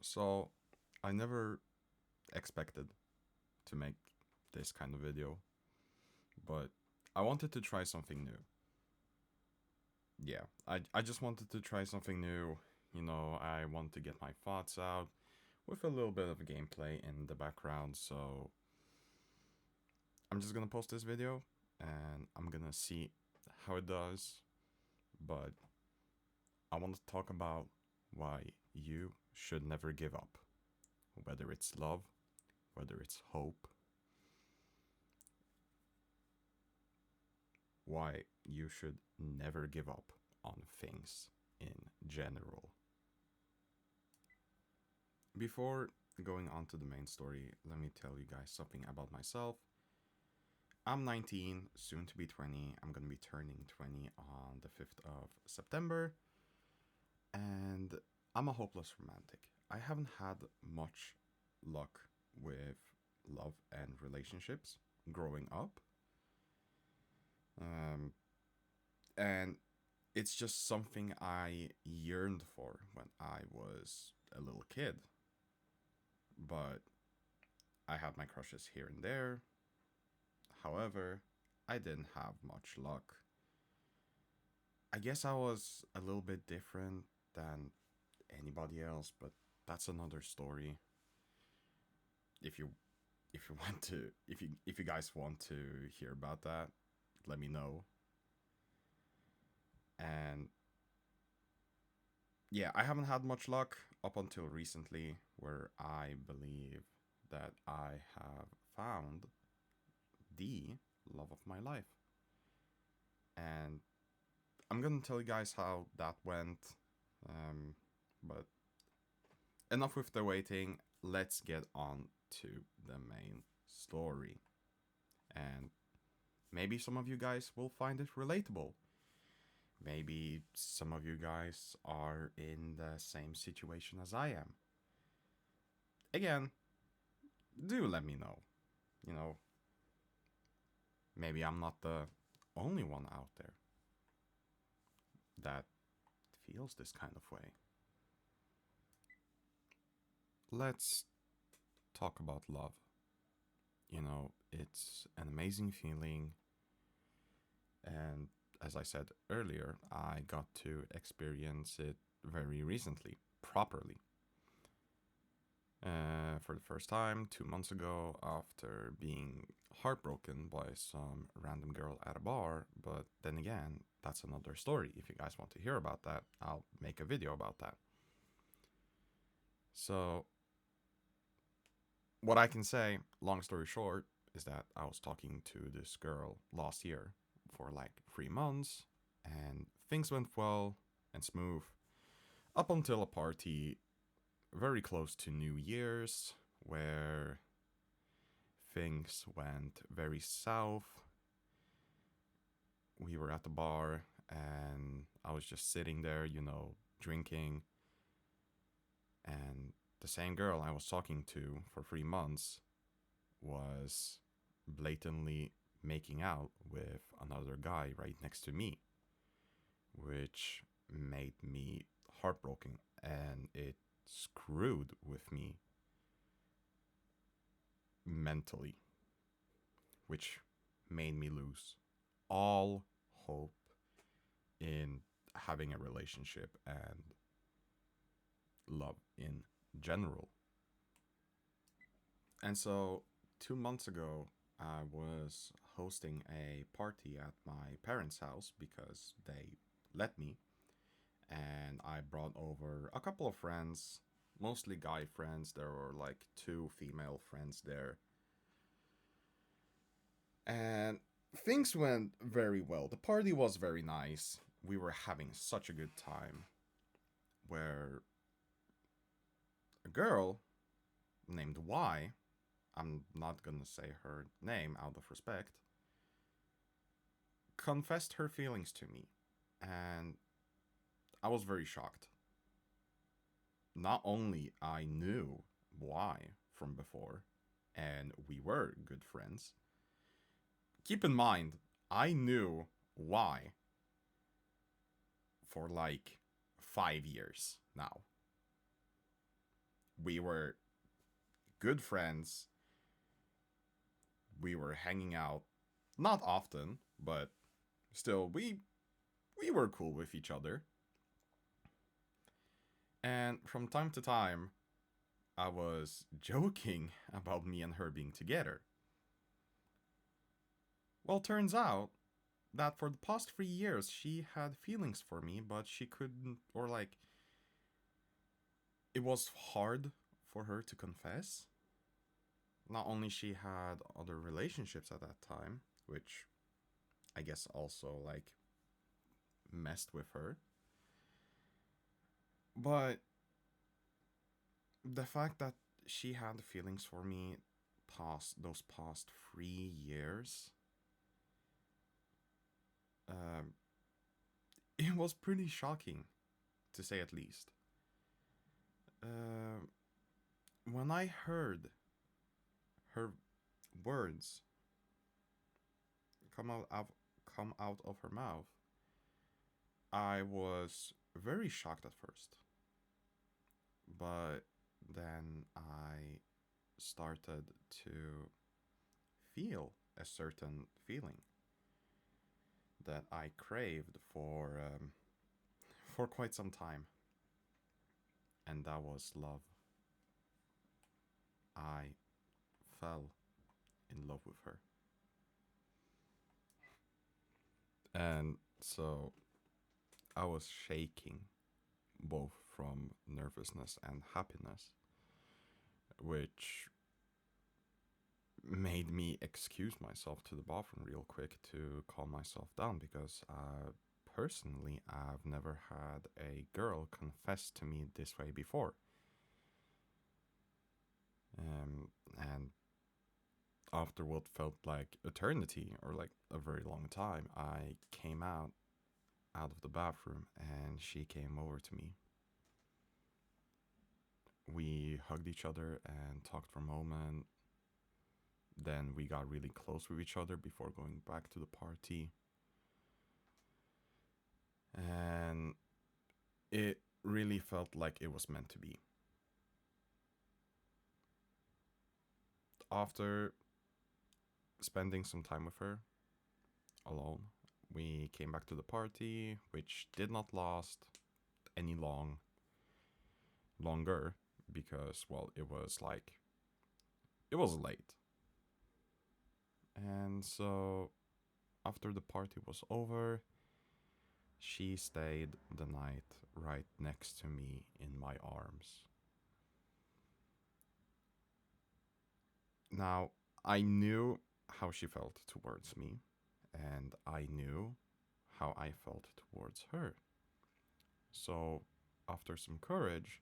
So, I never expected to make this kind of video, but I wanted to try something new. Yeah, I just wanted to try something new. I want to get my thoughts out with a little bit of gameplay in the background, so I'm just gonna post this video and I'm gonna see how it does. But I want to talk about why you should never give up, whether it's love, whether it's hope, why you should never give up on things in general. Before going on to the main story, let me tell you guys something about myself. I'm 19, soon to be 20. I'm gonna be turning 20 on the 5th of September, and I'm a hopeless romantic. I haven't had much luck with love and relationships growing up. Um, and it's just something I yearned for when I was a little kid. But I had my crushes here and there. However, I didn't have much luck. I guess I was a little bit different than anybody else, but that's another story. If you want to if you guys want to hear about that, let me know. And yeah, I haven't had much luck up until recently, where I believe that I have found the love of my life. And I'm gonna tell you guys how that went. But enough with the waiting. Let's get on to the main story. And maybe some of you guys will find it relatable. Maybe some of you guys are in the same situation as I am. Again, do let me know. You know, maybe I'm not the only one out there that feels this kind of way. Let's talk about love. It's an amazing feeling. And as I said earlier, I got to experience it very recently, properly. For the first time 2 months ago, after being heartbroken by some random girl at a bar. But then again, that's another story. If you guys want to hear about that, I'll make a video about that. So, what I can say, long story short, is that I was talking to this girl last year for like 3 months, and things went well and smooth up until a party very close to New Year's, where things went very south. We were at the bar, and I was just sitting there, drinking. And the same girl I was talking to for 3 months was blatantly making out with another guy right next to me, which made me heartbroken, and it screwed with me mentally, which made me lose all hope in having a relationship and love in general. And so 2 months ago, I was hosting a party at my parents' house because they let me. And I brought over a couple of friends, mostly guy friends. There were like two female friends there. And things went very well. The party was very nice. We were having such a good time. Where a girl named Y, I'm not gonna say her name out of respect, confessed her feelings to me. And I was very shocked. Not only I knew Y from before, and we were good friends. Keep in mind, I knew Y for like 5 years now. We were good friends. We were hanging out, not often, but still, we were cool with each other. And from time to time, I was joking about me and her being together. Well, turns out that for the past 3 years, she had feelings for me, but she couldn't, or like, it was hard for her to confess. Not only she had other relationships at that time, which I guess also like messed with her, but the fact that she had feelings for me past those past 3 years, um, it was pretty shocking, to say at least. Uh, when I heard her words come out of come out of her mouth, I was very shocked at first, but then I started to feel a certain feeling that I craved for quite some time, and that was love. I fell in love with her, and so I was shaking both from nervousness and happiness, which made me excuse myself to the bathroom real quick to calm myself down because personally I've never had a girl confess to me this way before. And after what felt like eternity or like a very long time, I came out of the bathroom and she came over to me. We hugged each other and talked for a moment. Then we got really close with each other before going back to the party. And it really felt like it was meant to be. After spending some time with her alone, we came back to the party, which did not last any longer because well, it was late. And so after the party was over, she stayed the night right next to me in my arms. Now, I knew how she felt towards me, and I knew how I felt towards her. So, after some courage,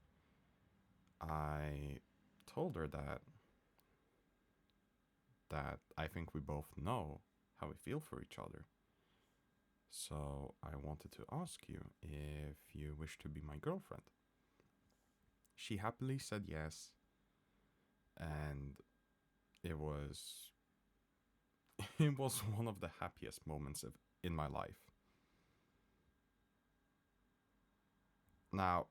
I told her that I think we both know how we feel for each other. So, I wanted to ask you if you wish to be my girlfriend. She happily said yes, and it was it was one of the happiest moments in my life. Now,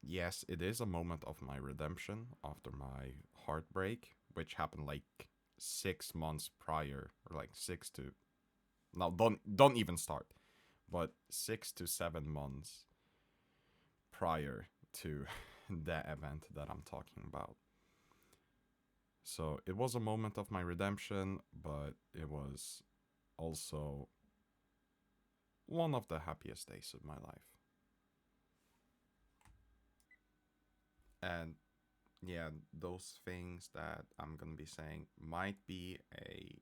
yes, it is a moment of my redemption after my heartbreak, which happened like 6 months prior, or like six to now don't even start, but 6 to 7 months prior to the event that I'm talking about. So it was a moment of my redemption, but it was also one of the happiest days of my life. And yeah, those things that I'm gonna be saying might be a.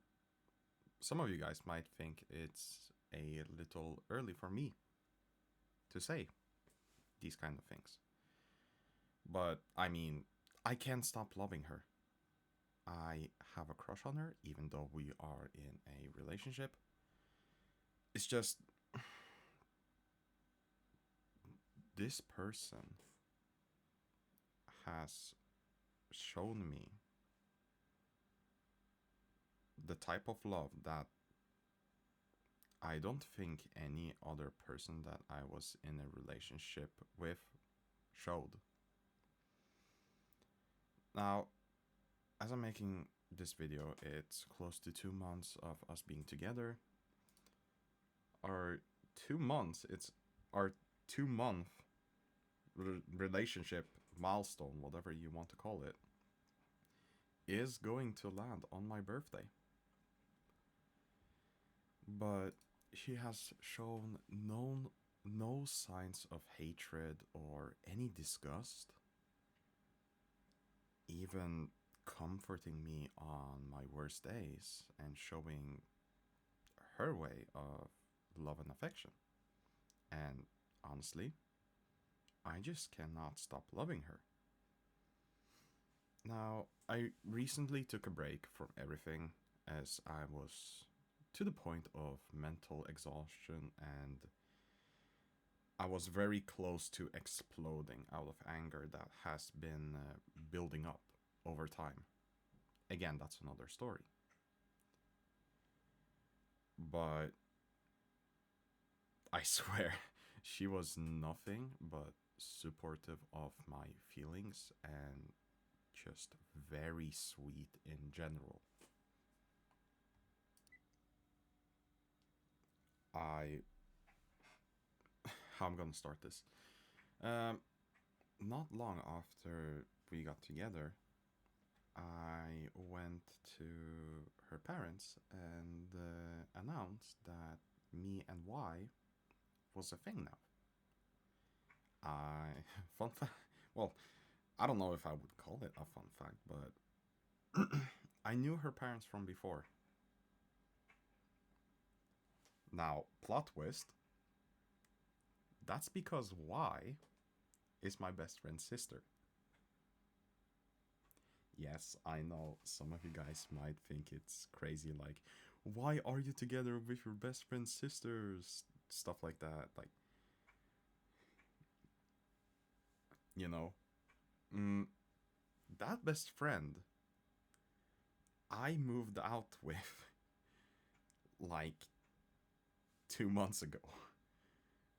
Some of you guys might think it's a little early for me to say these kind of things. But I mean, I can't stop loving her. I have a crush on her, even though we are in a relationship. It's just this person has shown me the type of love that I don't think any other person that I was in a relationship with showed. Now, as I'm making this video, it's close to 2 months of us being together. Our 2 months, it's our 2 month relationship milestone, whatever you want to call it, is going to land on my birthday. But she has shown no signs of hatred or any disgust, even comforting me on my worst days and showing her way of love and affection. And honestly, I just cannot stop loving her. Now, I recently took a break from everything as I was to the point of mental exhaustion, and I was very close to exploding out of anger that has been building up over time. Again, that's another story. But I swear, she was nothing but supportive of my feelings and just very sweet in general. I How I'm gonna start this. Um, Not long after we got together, I went to her parents and announced that me and Y was a thing now. I fun fact. Well, I don't know if I would call it a fun fact, but I knew her parents from before. Now, plot twist. That's because Y is my best friend's sister. Yes, I know some of you guys might think it's crazy, like, why are you together with your best friend's sisters? Stuff like that. Like, you know, mm, that best friend I moved out with like 2 months ago.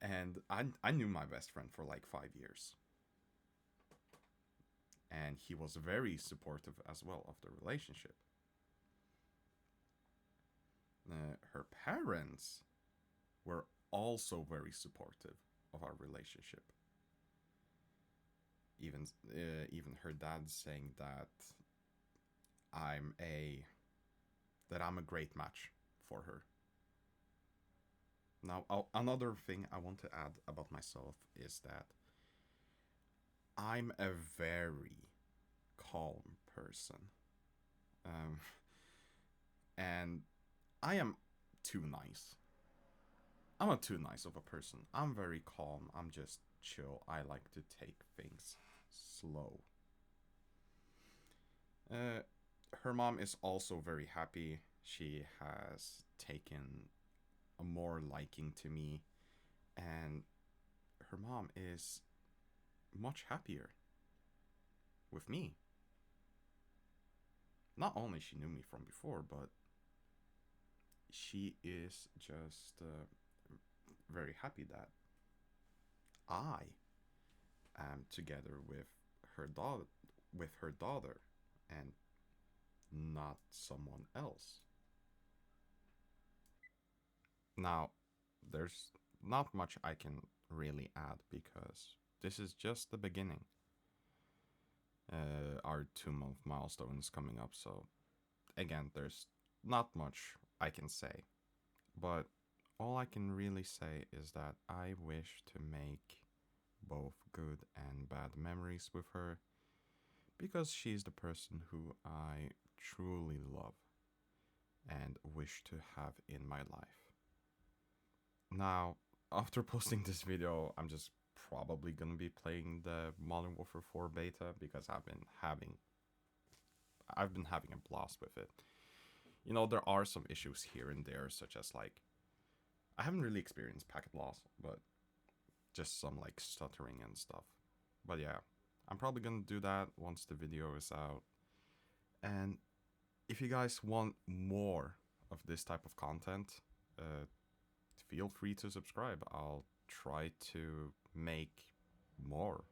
And I knew my best friend for like 5 years. And he was very supportive as well of the relationship. Her parents were also very supportive of our relationship. Even even her dad saying that I'm a I'm a great match for her. Now, another thing I want to add about myself is that I'm a very calm person. Um, and I am too nice. I'm not too nice of a person. I'm very calm. I'm just chill. I like to take things slow. Uh, Her mom is also very happy. She has taken a more liking to me, and her mom is much happier with me. Not only she knew me from before, but she is just very happy that I am together with her daughter, and not someone else. Now, there's not much I can really add because this is just the beginning. Our 2 month milestone is coming up, so again, there's not much I can say. But all I can really say is that I wish to make both good and bad memories with her because she's the person who I truly love and wish to have in my life. Now, after posting this video, I'm just probably gonna be playing the Modern Warfare 4 beta because I've been having a blast with it. You know, there are some issues here and there, such as like I haven't really experienced packet loss, but just some like stuttering and stuff. But yeah, I'm probably gonna do that once the video is out. And if you guys want more of this type of content, feel free to subscribe. I'll try to make more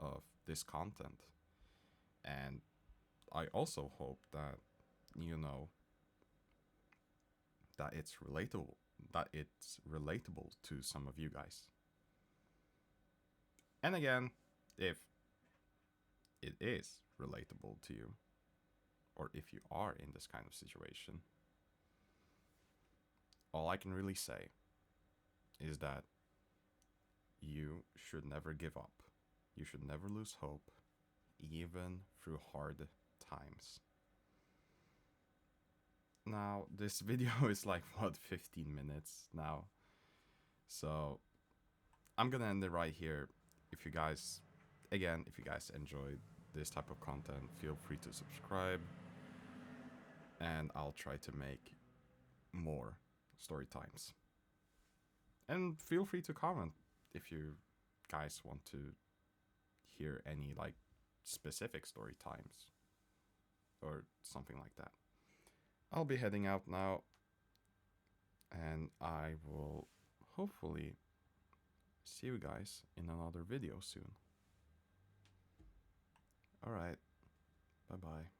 of this content. And I also hope that you know that it's relatable to some of you guys. And again, if it is relatable to you, or if you are in this kind of situation, all I can really say is that you should never give up. You should never lose hope, even through hard times. Now, this video is like, what, 15 minutes now? So, I'm gonna end it right here. If you guys enjoyed this type of content, feel free to subscribe. And I'll try to make more story times. And feel free to comment if you guys want to hear any like specific story times or something like that. I'll be heading out now, and I will hopefully see you guys in another video soon. Alright, bye bye.